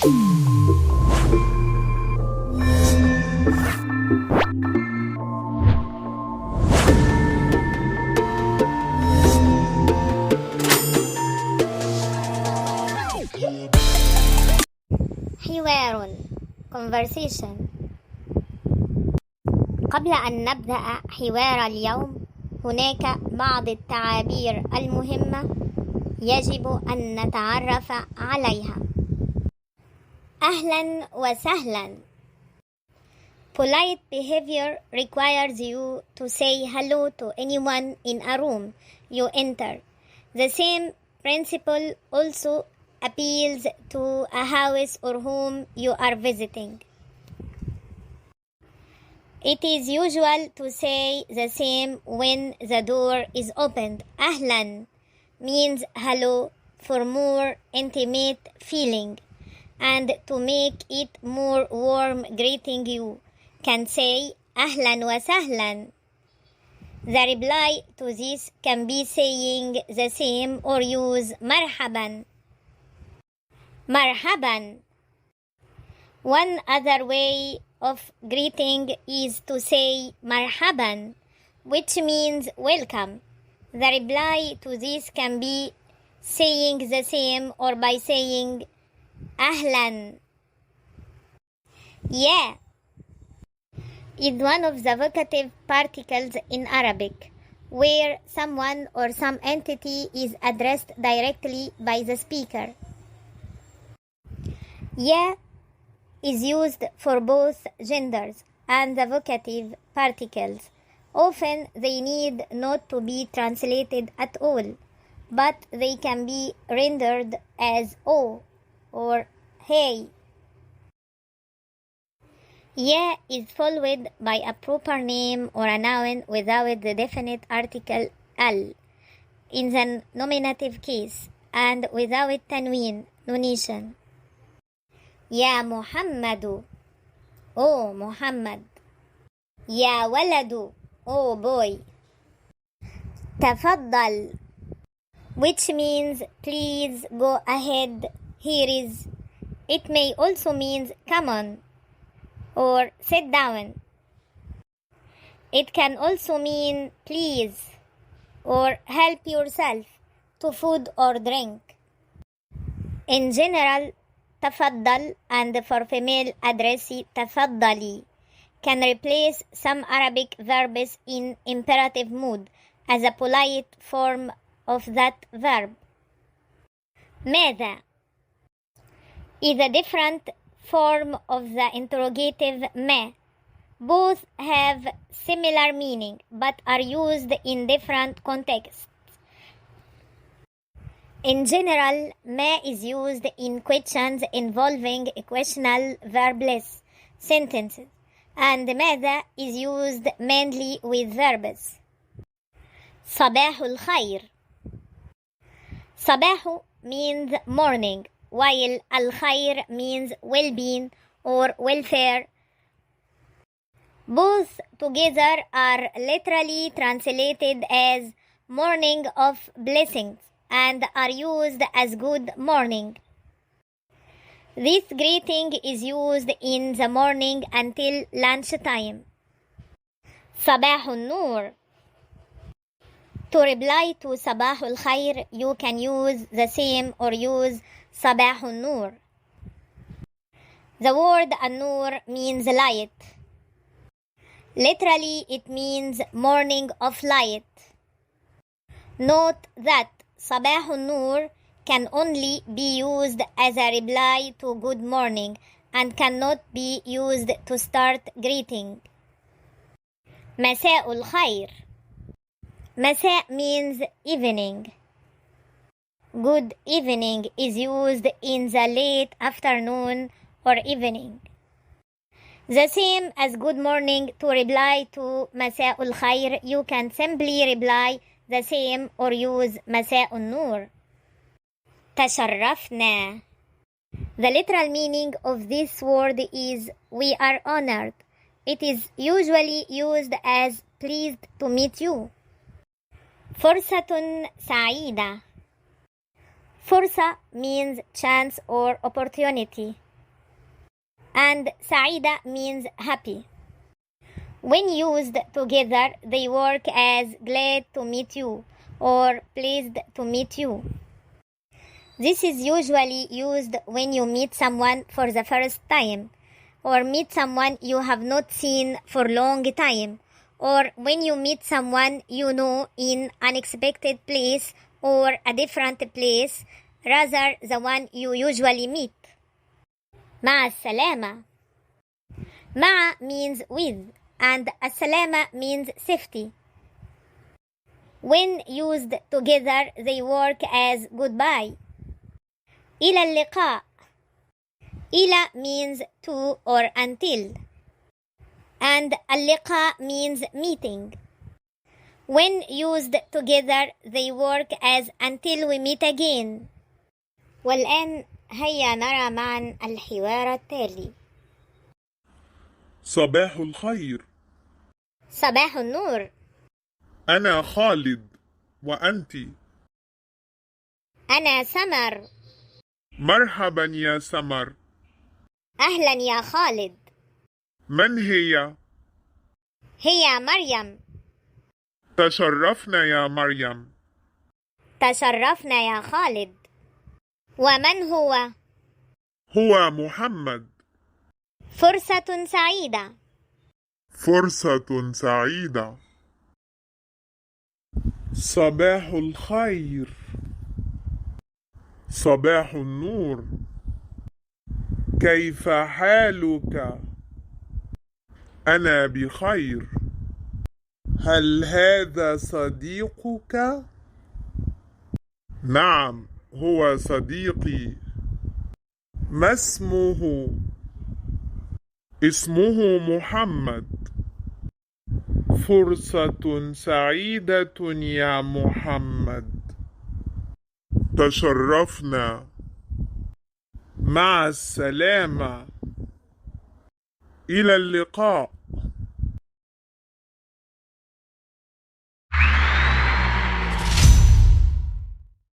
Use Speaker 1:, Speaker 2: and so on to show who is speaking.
Speaker 1: حوار conversation. قبل أن نبدأ حوار اليوم هناك بعض التعابير المهمة يجب أن نتعرف عليها. أهلا وسهلا. Polite behavior requires you to say hello to anyone in a room you enter. The same principle also appeals to a house or home you are visiting. It is usual to say the same when the door is opened. أهلا means hello for more intimate feeling, and to make it more warm greeting you can say أهلا وسهلا. The reply to this can be saying the same or use مرحبا. مرحبا. One other way of greeting is to say مرحبا, which means welcome. The reply to this can be saying the same or by saying أهلا. Yeah is one of the vocative particles in Arabic, where someone or some entity is addressed directly by the speaker. Yeah is used for both genders and the vocative particles. Often they need not to be translated at all, but they can be rendered as O or hey. Yeah is followed by a proper name or a noun without the definite article al in the nominative case, and without tanween, nunation. يا محمد. Oh Muhammad. يا ولد. Oh boy. تفضل, which means please go ahead, here is. It may also mean come on or sit down. It can also mean please or help yourself to food or drink. In general, تفضل and for female addressee تفضلي can replace some Arabic verbs in imperative mood as a polite form of that verb. ماذا is a different form of the interrogative ما. Both have similar meaning but are used in different contexts. In general, ما is used in questions involving equational verbless sentences, and ماذا is used mainly with verbs. صباح الخير. صباح means morning, while الخير means well-being or welfare. Both together are literally translated as morning of blessings and are used as good morning. This greeting is used in the morning until lunchtime. صباح النور. To reply to صباح الخير, you can use the same or use صباح النور. The word النور means light. Literally, it means morning of light. Note that صباح النور can only be used as a reply to good morning and cannot be used to start greeting. مساء الخير. مساء means evening. Good evening is used in the late afternoon or evening. The same as good morning. To reply to مساء الخير, you can simply reply the same or use مساء النور. تشرفنا. The literal meaning of this word is we are honored. It is usually used as pleased to meet you. فرصة سعيدة. فرصة means chance or opportunity. and سعيدة means happy. When used together, they work as glad to meet you or pleased to meet you. This is usually used when you meet someone for the first time, or meet someone you have not seen for a long time, or when you meet someone you know in unexpected place or a different place rather the one you usually meet. مع السلامة. مع means with and السلامة means safety. When used together they work as goodbye. إلى اللقاء. إلى means to or until, and اللقاء means meeting. When used together they work as until we meet again. والآن هيا نرى معا الحوار التالي.
Speaker 2: صباح الخير.
Speaker 1: صباح النور.
Speaker 2: أنا خالد، وأنت؟
Speaker 1: أنا سمر.
Speaker 2: مرحبا يا سمر.
Speaker 1: أهلا يا خالد.
Speaker 2: من هي؟
Speaker 1: هي مريم.
Speaker 2: تشرفنا يا مريم.
Speaker 1: تشرفنا يا خالد. ومن هو؟
Speaker 2: هو محمد.
Speaker 1: فرصة سعيدة.
Speaker 2: فرصة سعيدة. صباح الخير. صباح النور. كيف حالك؟ أنا بخير. هل هذا صديقك؟ نعم، هو صديقي. ما اسمه؟ اسمه محمد. فرصة سعيدة يا محمد. تشرفنا. مع السلامة. إلى اللقاء.